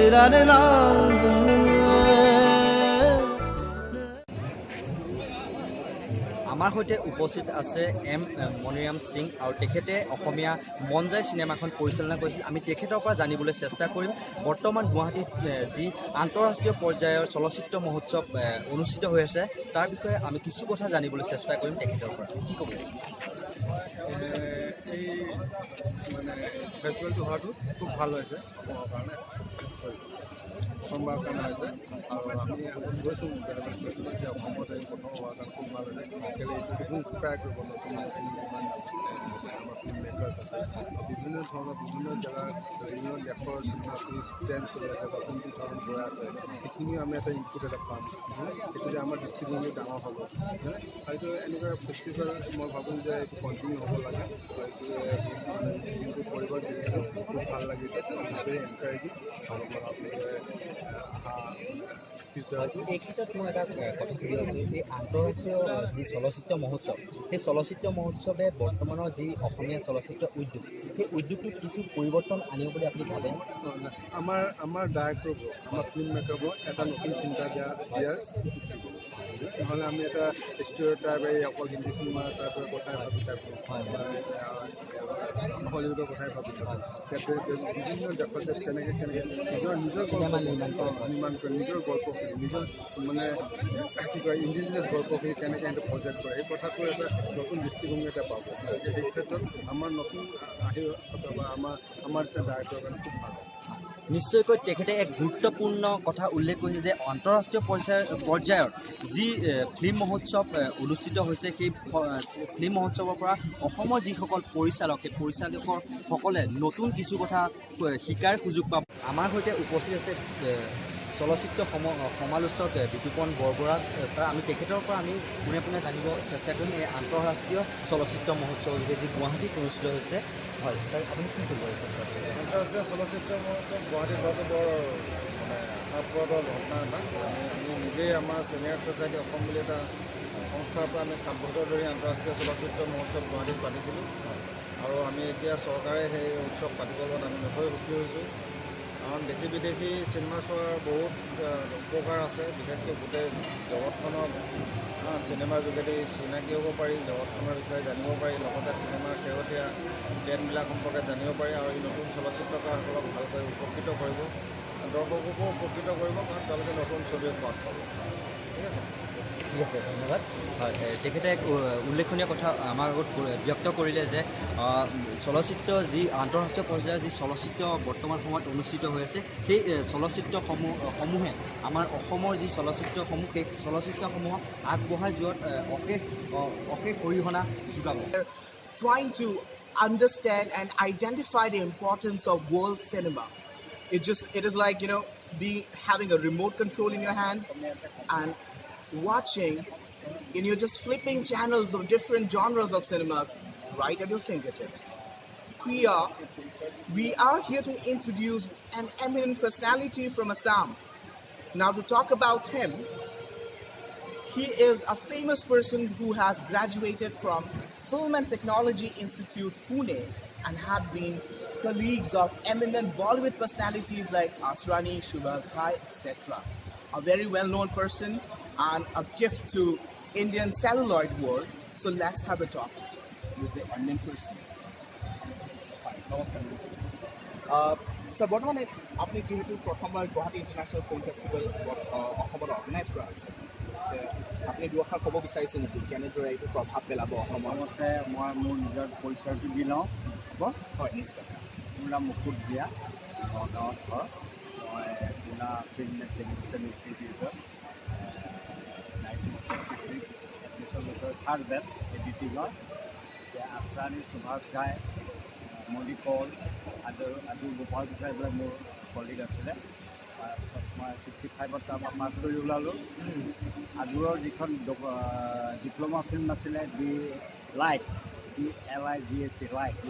আমাৰ সৈতে উপস্থিত আছে এম মনিৰাম সিং আৰু তেখেতে অসমীয়া মন যায় চিনেমাখন পৰিচালনা কৰিছিল। আমি তেখেতৰ পৰা জানিবলৈ চেষ্টা কৰিম বৰ্তমান গুৱাহাটীত যি আন্তঃৰাষ্ট্ৰীয় পৰ্যায়ৰ চলচ্চিত্ৰ মহোৎসৱ অনুষ্ঠিত হৈ আছে তাৰ বিষয়ে আমি কিছু কথা জানিবলৈ চেষ্টা কৰিম তেখেতৰ পৰা। কি ক'ব? এই মানে ফেষ্টিভেলটো হোৱাটো খুব ভাল হৈছে অসমৰ কাৰণে, অসমবাৰৰ কাৰণে হৈছে। আৰু আমি আগত গৈছোঁ বেলেগ ফেষ্টিভেল যে অসমত এই প্ৰথম হোৱাৰ কাৰণে খুব ভাল হৈছে। কেলৈ এইটো ইনস্পায়াৰ কৰিব নতুন নতুন ইমান আমাৰ ফিল্ম মেকাৰ্ছ আছে, বিভিন্ন ধৰণৰ বিভিন্ন জেগাৰ বিভিন্ন দেশৰ চিনেমা ট্ৰেণ্ড চলি আছে বা কোনটো ধৰণ গৈ আছে সেইখিনিও আমি এটা ইনপুট এটা পাম। সেইটো যে আমাৰ দৃষ্টিভংগী ডাঙৰ হ'ব। আৰু এনেকুৱা ফেষ্টিভেল মই ভাবোঁ যে এইটো কণ্টিনিউ হ'ব লাগে। এইটো কৰিব যিহেতু খুব ভাল লাগিছে, ভেৰি এনকাৰেজিং। আপোনালোকে এই ক্ষেত্ৰত মই এটা কথা সুধি আছোঁ, এই আন্তঃৰাষ্ট্ৰীয় যি চলচ্চিত্ৰ মহোৎসৱ সেই চলচ্চিত্ৰ মহোৎসৱে বৰ্তমানৰ যি অসমীয়া চলচ্চিত্ৰ উদ্যোগ সেই উদ্যোগটোত কিছু পৰিৱৰ্তন আনিব বুলি আপুনি ভাবে? আমাৰ ডাইৰেক্টৰবোৰ আমাৰ ফিল্ম মেকাৰবোৰ এটা নতুন চিন্তা দিয়াৰ নহ'লে আমি এটা ষ্টেৰিঅ'টাইপ এই অকল হিন্দী চিনেমা টাইপৰ কথাই ভাবি থাকোঁ, হলিউডৰ কথাই ভাবি থাকোঁ। বিভিন্ন দেশত কেনেকৈ নিজৰ চিনেমা নিৰ্মাণ কৰে, নিজৰ গল্পখিনি নিজৰ মানে কি কয় ইণ্ডিজিনিয়াছ গল্পখিনি কেনেকৈ সিহঁতে প্ৰজেক্ট কৰে সেই কথাটো এটা নতুন দৃষ্টিভংগী এটা পাব। সেই ক্ষেত্ৰত আমাৰ নতুন আহি বা আমাৰ এটা ডাইৰেক্টৰৰ কাৰণে খুব ভাল। নিশ্চয়কৈ তেখেতে এক গুৰুত্বপূৰ্ণ কথা উল্লেখ কৰিছে যে আন্তঃৰাষ্ট্ৰীয় পৰ্যায়ৰ যি ফিল্ম মহোৎসৱ অনুষ্ঠিত হৈছে সেই ফিল্ম মহোৎসৱৰ পৰা অসমৰ যিসকল পৰিচালক সেই পৰিচালকসকলে নতুন কিছু কথা শিকাৰ সুযোগ পাব। আমাৰ সৈতে উপস্থিত আছে চলচ্চিত্ৰ সমালোচক বিতুপন বৰবৰা ছাৰ। আমি তেখেতৰ পৰা আমি পোনে পোনে জানিব চেষ্টা কৰিম এই আন্তঃৰাষ্ট্ৰীয় চলচ্চিত্ৰ মহোৎসৱ যি গুৱাহাটীত অনুষ্ঠিত হৈছে। হয় ছাৰ, আপুনি কি কৰিব? আন্তঃৰাষ্ট্ৰীয় চলচ্চিত্ৰ মহোৎসৱ গুৱাহাটীত হোৱাটো বৰ মানে আশাপ্ৰদ ঘটনা এটা। আমি নিজেই আমাৰ চিনিয়ৰ ছ'চাইটি অসম বুলি এটা সংস্থাৰ পৰা আমি 7 বছৰ ধৰি আন্তঃৰাষ্ট্ৰীয় চলচ্চিত্ৰ মহোৎসৱ গুৱাহাটীত পাতিছিলোঁ। আৰু আমি এতিয়া চৰকাৰে সেই উৎসৱ পাতিবলৈ আমি নথৈ সুখী হৈছোঁ। কাৰণ দেশী বিদেশী চিনেমা চোৱাৰ বহুত উপকাৰ আছে, বিশেষকৈ গোটেই জগতখনৰ চিনেমাৰ যোগেদি চিনাকি হ'ব পাৰি, জগতখনৰ বিষয়ে জানিব পাৰি, লগতে চিনেমাৰ শেহতীয়া ট্ৰেণ্ডবিলাক সম্পৰ্কে জানিব পাৰি। আৰু এই নতুন চলচ্চিত্ৰকাৰসকলক ভালকৈ উপকৃত কৰিব, দৰ্শককো উপকৃত কৰিব, কাৰণ তেওঁলোকে নতুন ছবি সোৱাদ পাব। ঠিক আছে, ঠিক আছে, ধন্যবাদ। হয়, তেখেতে এক উল্লেখনীয় কথা আমাৰ আগত ব্যক্ত কৰিলে যে চলচ্চিত্ৰ যি আন্তঃৰাষ্ট্ৰীয় পৰ্যায়ৰ যি চলচ্চিত্ৰ বৰ্তমান সময়ত অনুষ্ঠিত হৈ আছে সেই চলচ্চিত্ৰসমূহে আমাৰ অসমৰ যি চলচ্চিত্ৰসমূহ সেই চলচ্চিত্ৰসমূহক আগবঢ়াই যোৱাত অশেষ অৰিহণা যোগাব। Trying to understand and identify the importance of world cinema. It is like, having a remote control in your hands and watching, you're just flipping channels of different genres of cinemas right at your fingertips. We are here to introduce an eminent personality from Assam. Now, to talk about him, he is a famous person who has graduated from Film and Technology Institute, Pune, and had been colleagues of eminent Bollywood personalities like Asrani, Shubhas Ghai, etc. A very well-known person and a gift to Indian celluloid world. So let's have a talk with the eminent person. Namaskar. Sir, বৰ্তমানে আপুনি যেহেতু প্ৰথমবাৰ Guwahati international film festival অসমত organise কৰা হৈছে, আপুনি দুআষাৰ ক'ব বিচাৰিছে নেকি কেনেদৰে এইটো প্ৰভাৱ পেলাব অসমৰ? মই মোৰ নিজৰ পৰিচয়টো দি লওঁ। হয়, নিশ্চয়। মোৰ নাম মুকুট দিয়া, নগাঁৱত ঘৰ। মই পুনা ফিল্ম এণ্ড টেলিভিশ্যন ইনষ্টিটিউটত 1963 এডমিশ্যন লৈছোঁ, 3rd বেচ এডিটিঙৰ। আছৰাণী, সুভাষ ঘাই, মলি পল আদি গোপাল গোসাঁই এইবিলাক মোৰ কলিগ আছিলে। তাৰপিছত মই 65ত তাৰপৰা পাছ কৰি ওলালোঁ। আগৰ যিখন ডিপ্ল'মা ফিল্ম আছিলে লাইট, DLIGHT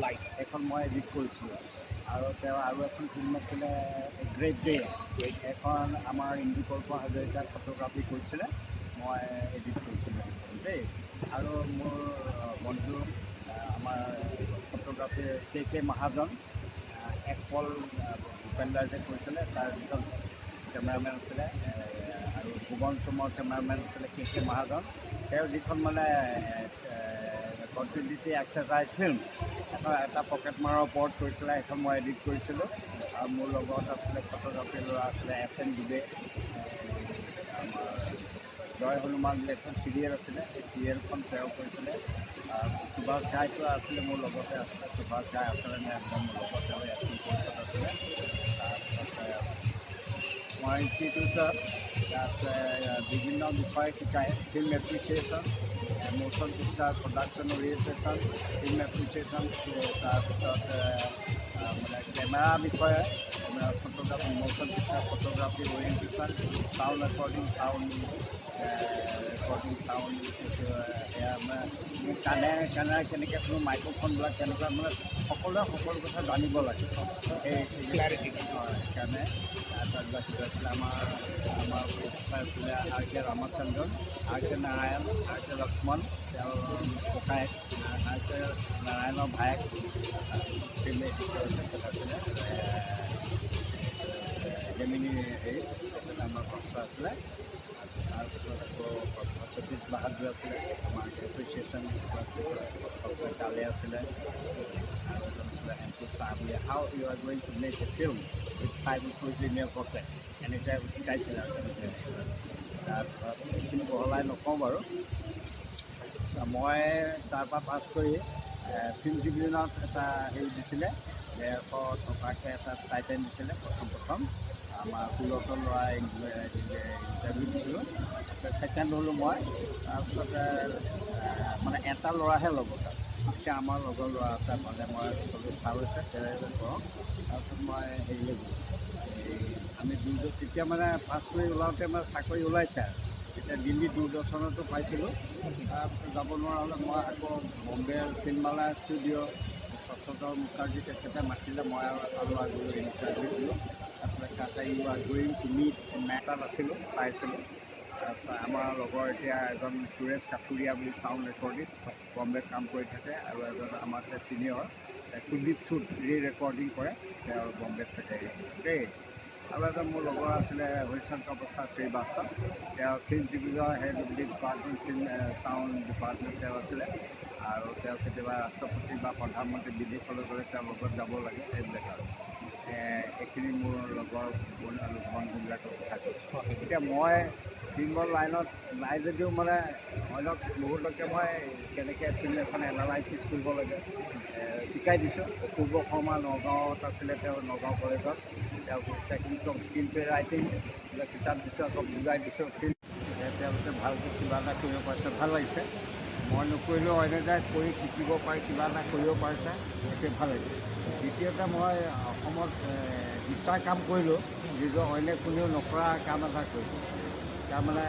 লাইট, এখন মই এডিট কৰিছিলোঁ। আৰু তেওঁ আৰু এখন ফিল্ম আছিলে গ্ৰেট ডে, এখন আমাৰ ইন্দুকল্প হাজৰিকাত ফটোগ্ৰাফী কৰিছিলে, মই এডিট কৰিছিলোঁ দেই। আৰু মোৰ বন্ধু আমাৰ ফটোগ্ৰাফী কে মহাজন, একপল ভূপেন্দ্ৰ যে কৈছিলে তাৰ যিখন কেমেৰামেন আছিলে আৰু ভুৱন চমৰ কেমেৰামেন আছিলে কে মহাজন তেওঁ যিখন মানে কণ্টিনিউটি এক্সাৰচাইজ ফিল্ম এটা পকেট মাৰৰ ওপৰত কৰিছিলে সেইখন মই এডিট কৰিছিলোঁ আৰু মোৰ লগত আছিলে ফটোগ্ৰাফী ল'ৰা আছিলে SN দুবে আমাৰ জয় হনুমান বুলি এখন চিৰিয়েল আছিলে সেই চিৰিয়েলখন তেওঁ কৰিছিলে সুভাষ গায়টো আছিলে মোৰ লগতে আছিলে সুভাষ গায় আছিলে নে একদম মোৰ লগত তেওঁ এক্টিং পৰিষদ আছিলে তাৰপিছতে মই ইনষ্টিটিউটত তাত বিভিন্ন বিষয়ে শিকায় film appreciation motion picture production orientation film appreciation তাৰপিছত মানে কেমেৰা বিষয়ে photography motion picture photography orientation sound recording sound সেয়া মানে কেনেকৈ কোনো মাইক্ৰফোনবিলাক কেনেকুৱা মানে সকলো কথা জানিব লাগে সেই ক্লাৰিটি সেইকাৰণে তাৰবিলাক আছিলে আমাৰ আছিলে RK Ramachandran RK Narayan RK Lakshman তেওঁৰ ককায়েক RK নাৰায়ণৰ ভায়েক ফিল্ম এডিটৰ আছিলে জেমিনি হেৰি আমাৰ প্ৰফেচৰ আছিলে তাৰপিছত আকৌ সতীশ বাহাদুৰ আছিলে আমাৰ এপ্ৰিচিয়েশ্যন কালে আছিলে আৰু এজন আছিলে এমপি চাহ বুলি how you are going to make a film with 5 ইকুইপলি নিয়াৰ প্ৰজেক্ট এনেকৈ শিকাইছিলে আৰু তাৰপিছত এইখিনি বহলাই নকওঁ বাৰু মই তাৰপৰা পাছ কৰি ফিল্ম ডিভিজনত এটা হেৰি দিছিলে 150 টকাকৈ এটা ষ্টাইপেণ্ড দিছিলে প্ৰথম আমাৰ 16টা ল'ৰা ইণ্টাৰভিউ দিছিলোঁ ছেকেণ্ড হ'লোঁ মই তাৰপিছতে মানে এটা ল'ৰাহে ল'ব তাত এতিয়া আমাৰ লগৰ ল'ৰা এটা মানে মই চবেই ভাল হৈছে তেওঁ কৰক তাৰপিছত মই হেৰিলৈ গ'লোঁ আমি তেতিয়া মানে পাছ কৰি ওলাওঁতে মানে চাকৰি ওলাইছে আৰু তেতিয়া দিল্লী দূৰদৰ্শনতো পাইছিলোঁ তাৰপিছত যাব নোৱাৰা হ'লে মই আকৌ বম্বে ফিল্মমালা ষ্টুডিঅ' সত্যধৰ মুখাৰ্জী তেখেতে মাতিলে মই আৰু এটা ল'ৰা গৈ ইণ্টাৰভিউ দিলোঁ তাৰপিছত তাতে you are going to meet মেটাত আছিলোঁ পাইছিলোঁ তাৰপিছত আমাৰ লগৰ এতিয়া এজন সুৰেশ কাঠুৰীয়া বুলি চাউণ্ড ৰেকৰ্ডিং বম্বেত কাম কৰি থাকে আৰু এজন আমাৰ ছিনিয়ৰ কুলদীপ চুট ৰেকৰ্ডিং কৰে তেওঁ বম্বেত থাকে দেই আৰু এজন মোৰ লগৰ আছিলে হৰিশংকৰ প্ৰসাদ শ্ৰীবাস্তৱ তেওঁ ফিল্ম ডিভিজনৰ head department film sound department তেওঁ আছিলে আৰু তেওঁ কেতিয়াবা ৰাষ্ট্ৰপতি বা প্ৰধানমন্ত্ৰী বিদেশলৈ গ'লে তেওঁৰ লগত যাব লাগে সেইবিলাক আৰু এইখিনি মোৰ লগৰ বন্ধুবিলাকৰ কথা কৈছোঁ এতিয়া মই ফিল্মৰ লাইনত নাই যদিও মানে অন্য বহুতকে মই কেনেকৈ ফিল্ম এখন এনালাইচিছ কৰিব লাগে শিকাই দিছোঁ অপূৰ্ব শৰ্মা নগাঁৱত আছিলে তেওঁ নগাঁও কলেজত তেওঁ technique of screen play writing এইবিলাক কিতাপ দিছোঁ আকৌ বুজাই দিছোঁ ফিল্ম তেওঁলোকে ভালকৈ কিবা এটা কৰিব পাৰিছে ভাল লাগিছে মই নকৰিলেও অন্য যায় কৰি শিকিব পাৰি কিবা এটা কৰিব পাৰিছে সেইটোৱে ভাল লাগিছে দ্বিতীয়তে মই অসমত দুটা কাম কৰিলোঁ যিটো অন্য কোনেও নকৰা কাম এটা কৰিলোঁ তাৰমানে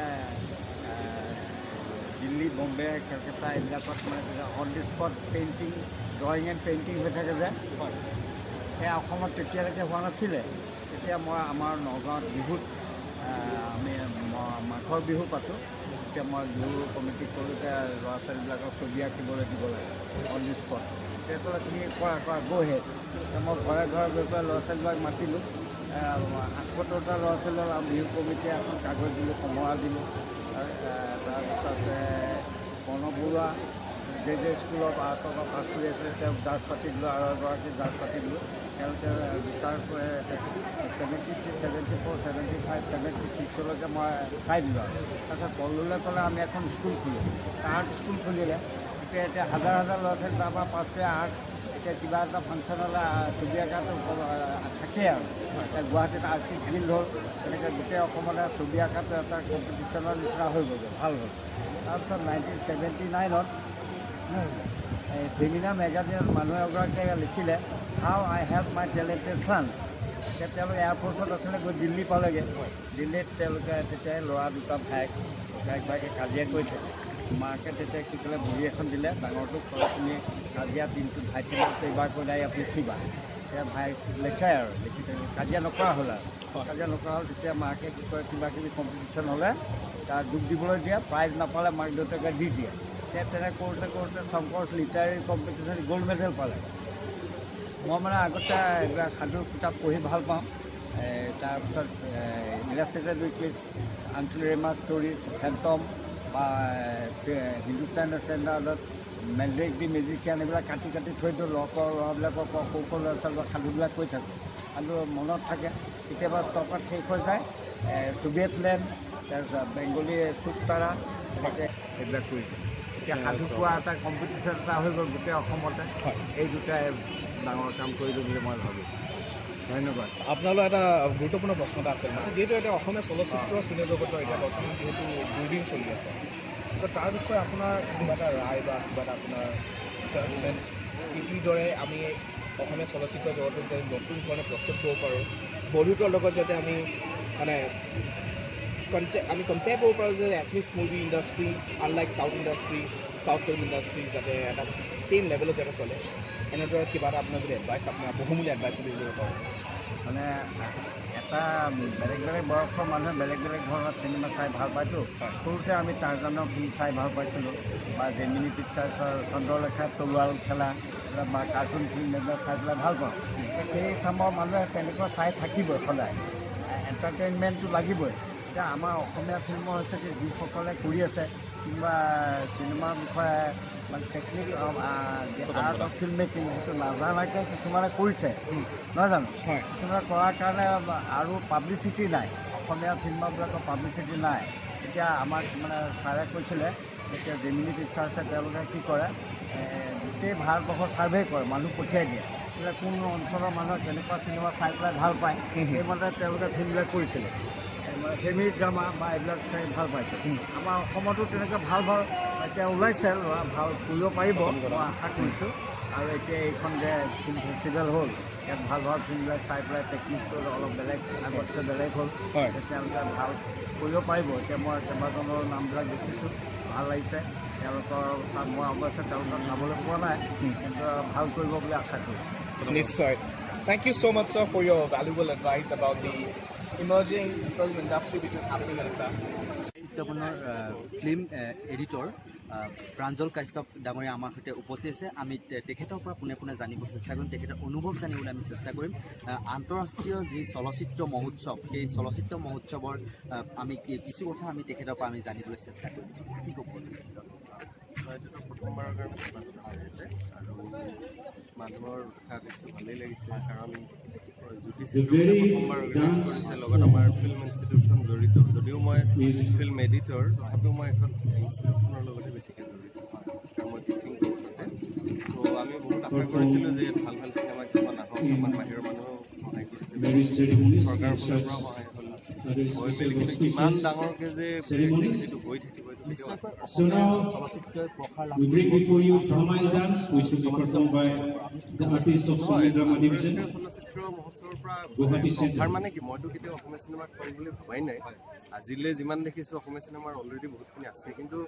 দিল্লী বম্বে কলকাতা এইবিলাকত মানে on the spot painting drawing and painting হৈ থাকে যে সেয়া অসমত তেতিয়ালৈকে হোৱা নাছিলে তেতিয়া মই আমাৰ নগাঁৱত বিহুত আমি মাঘৰ বিহু পাতোঁ তেতিয়া মই বিহু কমিটি কৰোঁতে ল'ৰা ছোৱালীবিলাকক ছবি আঁকিবলৈ দিব লাগে অন দি স্পট তেতিয়া তুমি কৰা গ'হেড মই ঘৰে ঘৰে গৈ পেলাই ল'ৰা ছোৱালীবিলাক মাতিলোঁ 78টা ল'ৰা ছোৱালীক বিহু কমিটিয়ে এখন কাগজ দিলোঁ সমৰা দিলোঁ তাৰপিছতে প্ৰণৱ বৰুৱা যে স্কুলত আৰ্টৰ পৰা পাছ কৰি আছিলে তেওঁক জাজ পাতি দিলোঁ আৰু এগৰাকী জাজ পাতি দিলোঁ তেওঁলোকে ৰিটায়াৰ 73, 74, 75, 76লৈকে মই চাই দিলোঁ আৰু তাৰপিছত কললৈ ক'লে আমি এখন স্কুল খুলিলোঁ আৰ্ট স্কুল খুলিলে এতিয়া হাজাৰ হাজাৰ ল'ৰা ছোৱালী তাৰপৰা পাছ কৰি আৰ্ট এতিয়া কিবা এটা ফাংচন হ'লে ছবি আঁকাটো থাকেই আৰু এতিয়া গুৱাহাটীত আৰ্টিষ্ট গিল্ড হ'ল তেনেকৈ গোটেই অসমতে ছবি আঁকাটো এটা কম্পিটিশ্যনৰ নিচিনা হৈ গ'ল ভাল হ'ল তাৰপিছত 1979ত ফেমিনা মেগাজিনত মানুহ এগৰাকীয়ে লিখিলে হাউ আই হেল্প মাই টেলেণ্টেড ছান এতিয়া তেওঁলোকে এয়াৰফ'ৰ্চত আছিলে গৈ দিল্লী পালেগৈ দিল্লীত তেওঁলোকে তেতিয়া ল'ৰা দুটা ভায়েকে কাজিয়া কৰি থাকে মাকে তেতিয়া কি ক'লে বহী এখন দিলে ডাঙৰটোক তুমি কাজিয়া দিনটো ভাইটিক এইবাৰ কৈ নাই আপুনি কিবা এতিয়া ভাই লেখাই আৰু লিখি থাকে কাজিয়া নকৰা হ'ল আৰু কাজিয়া নকৰা হ'ল তেতিয়া মাকে কি কয় কিবা কিবি কম্পিটিশ্যন হ'লে তাৰ দুখ দিবলৈ দিয়ে প্ৰাইজ নাপালে মাক দেউতাকে দি দিয়ে তেনে কৰোঁতে Shankar literary competition gold medal পালে মই মানে আগতে এইবিলাক সাধু কিতাপ পঢ়ি ভাল পাওঁ তাৰপিছত ইলাষ্ট্ৰেটেড উইকলিজ আনট্ৰেমা ষ্টৰী ফেণ্টম বা হিন্দুস্তান ষ্টেণ্ডাৰ্ডত মেড্ৰিক দি মেজিচিয়ান এইবিলাক কাটি কাটি থৈ দিওঁ ল'ৰাবিলাকৰ সৰু সৰু ল'ৰা ছোৱালীক সাধুবিলাক কৈ থাকোঁ আৰু মনত থাকে কেতিয়াবা ষ্টকত শেষ হৈ যায় ছোভিয়েট লেণ্ড তাৰপিছত বেংগলী চুকতাৰা এনেকৈ এইবিলাক কৰি এতিয়া সাধু কোৱা এটা কম্পিটিশ্যন এটা হৈ গ'ল গোটেই অসমতে এই দুটাই ডাঙৰ কাম কৰিলোঁ বুলি মই ভাবোঁ ধন্যবাদ আপোনালোকৰ এটা গুৰুত্বপূৰ্ণ প্ৰশ্ন এটা আছে মানে যিহেতু এটা অসমীয়া চলচ্চিত্ৰ চিনে জগতৰ এতিয়া বৰ্তমান যিহেতু ব্ৰিডিং চলি আছে তো তাৰ বিষয়ে আপোনাৰ কিবা এটা ৰায় বা কিবা এটা আপোনাৰ জাজমেণ্ট কিদৰে আমি অসমীয়া চলচ্চিত্ৰ জগতত যাতে নতুন ধৰণে প্ৰস্তুত কৰিব পাৰোঁ বলিউডৰ লগত যাতে আমি মানে আমি কম্পেয়াৰ কৰিব পাৰোঁ যে Assamese movie industry unlike south industry south film industry যাতে এটা ছেইম লেভেলত যাতে চলে এনেদৰে কিবা এটা আপোনাৰ যদি এডভাইচ আপোনাৰ বহুমূলীয়া এডভাইচ দিব পাৰে মানে এটা বেলেগ বেলেগ বয়সৰ মানুহে বেলেগ বেলেগ ধৰণৰ চিনেমা চাই ভাল পায়তো সৰুতে আমি টাৰ্জানৰ ফিল্ম চাই ভাল পাইছিলোঁ বা জেমিনি পিকচাৰ্ছৰ চন্দ্ৰলেখা তলোৱাল খেলা বা কাৰ্টুন ফিল্ম এইবিলাক চাই পেলাই ভাল পাওঁ সেই চামৰ মানুহে তেনেকুৱা চাই থাকিবই সদায় এণ্টাৰটেইনমেণ্টটো লাগিবই এতিয়া আমাৰ অসমীয়া ফিল্মৰ হৈছে কি যিসকলে কৰি আছে কিংবা চিনেমাৰ বিষয়ে মানে technique art of film making সেইটো নাজানাকৈ কিছুমানে কৰিছে নহয় জানো কিছুমানে কৰাৰ কাৰণে আৰু পাব্লিচিটি নাই অসমীয়া ফিল্মবিলাকৰ পাব্লিচিটি নাই এতিয়া আমাক মানে ছাৰে কৈছিলে এতিয়া জেমিনি পিকচাৰ্ছে তেওঁলোকে কি কৰে গোটেই ভাৰতবৰ্ষত ছাৰ্ভে কৰে মানুহ পঠিয়াই দিয়ে এতিয়া কোন অঞ্চলৰ মানুহে কেনেকুৱা চিনেমা চাই পেলাই ভাল পায় সেইমতে তেওঁলোকে ফিল্মবিলাক কৰিছিলে ফেমিলি ড্ৰামা বা এইবিলাক চাই ভাল পাইছে আমাৰ অসমতো তেনেকৈ ভাল ভাল এতিয়া ওলাইছে ল'ৰা ভাল কৰিব পাৰিব মই আশা কৰিছোঁ আৰু এতিয়া এইখন যে ফিল্ম ফেষ্টিভেল হ'ল ইয়াত ভাল ভাল ফিল্মবিলাক চাই পেলাই টেকনিকটো অলপ বেলেগ আগতকৈ বেলেগ হ'ল তেওঁলোকে ভাল কৰিব পাৰিব এতিয়া মই কেইবাজনৰ নামবিলাক দেখিছোঁ ভাল লাগিছে তেওঁলোকৰ মই অৱশ্যে তেওঁলোকক চাবলৈ পোৱা নাই কিন্তু ভাল কৰিব বুলি আশা কৰিছোঁ নিশ্চয় Thank you so much, sir, for your valuable advice about the emerging film industry which is happening in Assam. আপোনাৰ ফিল্ম এডিটৰ প্ৰাঞ্জল কাশ্যপ ডাঙৰীয়া আমাৰ সৈতে উপস্থিত আছে আমি তেখেতৰ পৰা পোনে পোনে জানিব চেষ্টা কৰিম তেখেতৰ অনুভৱ জানিবলৈ আমি চেষ্টা কৰিম আন্তঃৰাষ্ট্ৰীয় যি চলচ্চিত্ৰ মহোৎসৱ সেই চলচ্চিত্ৰ মহোৎসৱৰ আমি কিছু কথা আমি তেখেতৰ পৰা আমি জানিবলৈ চেষ্টা কৰিম কি ক'ব এইটোতো প্ৰথমবাৰৰ কাৰণে আহিছে আৰু মানুহৰ উৎসাহ দেখি ভালেই লাগিছে কাৰণ প্ৰথমবাৰ অৰ্গেনাইজ কৰিছে লগত আমাৰ ফিল্ম ইনষ্টিটিউটখন জড়িত যদিও মই ফিল্ম এডিটৰ তথাপিও মই এখন ইনষ্টিটিউটখনৰ লগতে বেছিকৈ জড়িত কাৰণ মই টিচিং কৰোঁ তাতে ত' আমি বহুত আশা কৰিছিলোঁ যে ভাল ভাল চিনেমা কিছুমান আহক আমাৰ বাহিৰৰ মানুহো সহায় কৰিছে চৰকাৰৰ ফালৰ পৰাও সহায় হ'ল হৈ পেলাই কিন্তু কিমান ডাঙৰকৈ যে যিটো হৈ থাকিব So now we bring before you drama and dance, which will be performed by the artist of Song and Drama Division. চলচ্চিত্ৰ মহোৎসৱৰ পৰা মানে কি মইতো কেতিয়াও অসমীয়া চিনেমাক কম বুলি ভবাই নাই আজিলৈ যিমান দেখিছোঁ অসমীয়া চিনেমাৰ অলৰেডি বহুতখিনি আছে কিন্তু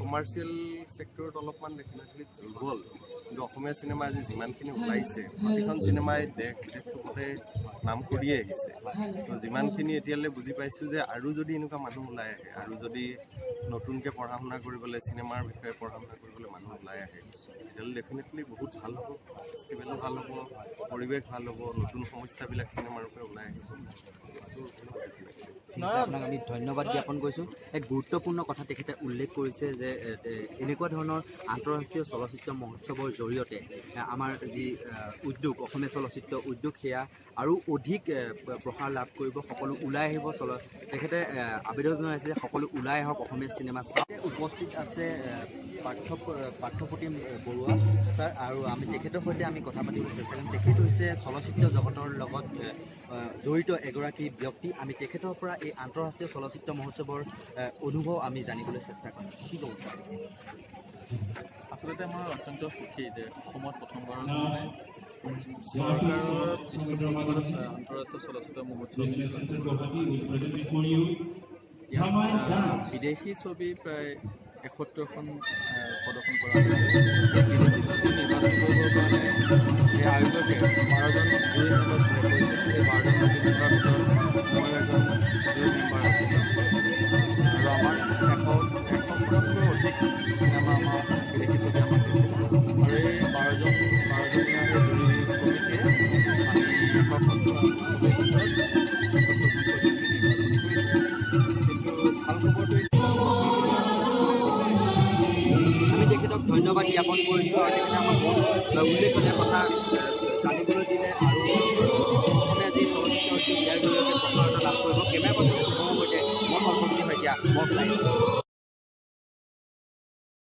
কমাৰ্চিয়েল ছেক্টৰত অলপমান ডেফিনেটলি দুৰ্বল কিন্তু অসমীয়া চিনেমা আজি যিমানখিনি ওলাইছে প্ৰতিখন চিনেমাই দেশ বিদেশ চবতে নাম কৰিয়ে আহিছে তো যিমানখিনি এতিয়ালৈ বুজি পাইছোঁ যে আৰু যদি এনেকুৱা মানুহ ওলাই আহে আৰু যদি নতুনকৈ পঢ়া শুনা কৰিবলৈ চিনেমাৰ বিষয়ে পঢ়া শুনা কৰিবলৈ মানুহ ওলাই আহে তেতিয়াহ'লে ডেফিনেটলি বহুত ভাল হ'ব ফেষ্টিভেলো ভাল হ'ব পৰিৱেশ ভাল হ'ব নতুন সমস্যাবিলাক চিনেমাৰ পৰা ওলাই আহিব আপোনাক আমি ধন্যবাদ জ্ঞাপন কৰিছোঁ এক গুৰুত্বপূৰ্ণ কথা তেখেতে উল্লেখ কৰিছে যে এনেকুৱা ধৰণৰ আন্তঃৰাষ্ট্ৰীয় চলচ্চিত্ৰ মহোৎসৱৰ জৰিয়তে আমাৰ যি উদ্যোগ অসমীয়া চলচ্চিত্ৰ উদ্যোগ সেয়া আৰু অধিক প্ৰসাৰ লাভ কৰিব সকলো ওলাই আহিব তেখেতে আবেদন জনাইছে যে সকলো ওলাই আহক অসমীয়া চিনেমা চাই উপস্থিত আছে পাৰ্থপ্ৰতিম বৰুৱা ছাৰ আৰু আমি তেখেতৰ সৈতে আমি কথা পাতিবলৈ চেষ্টা কৰিম তেখেত হৈছে চলচ্চিত্ৰ জগতৰ লগত জড়িত এগৰাকী ব্যক্তি আমি তেখেতৰ পৰা এই আন্তঃৰাষ্ট্ৰীয় চলচ্চিত্ৰ মহোৎসৱৰ অনুভৱ আমি জানিবলৈ চেষ্টা কৰিম কি ক'ব পাৰে আচলতে মই অত্যন্ত সুখী যে অসমত প্ৰথমবাৰৰ কাৰণে চৰকাৰৰ আন্তঃৰাষ্ট্ৰীয় চলচ্চিত্ৰ মহোৎসৱ বিদেশী ছবি প্ৰায় 71খন প্ৰদৰ্শন কৰা হৈছে বিদেশী ছবি নিৰ্বাচন কৰিবৰ কাৰণে এই আয়োজকে 12জন জুৰি মেম্বাৰ চিলেক্ট কৰিছে এই 12জন জুৰি মেম্বাৰৰ ভিতৰত মই এজন জুৰি মেম্বাৰ আছিলোঁ আৰু আমাৰ 100খনতকৈ অধিক চিনেমা আমাৰ বিদেশী ছবি আমাক দিছে আৰু এই 12জনীয়া এই জুৰি কমিটিয়ে আমি তেখেতক ধন্যবাদ জ্ঞাপন কৰিছোঁ আৰু তেখেতে আমাক বহুত উল্লেখনীয় কথা জানিবলৈ দিলে আৰু অসমীয়া যি চলচ্চিত্ৰ হৈছে ইয়াৰ জৰিয়তে প্ৰচাৰতা লাভ কৰিব কেমেৰা পাৰ্চন সৈতে মই মৰ্ফ শইকীয়া মৰ্ফ লাইভ।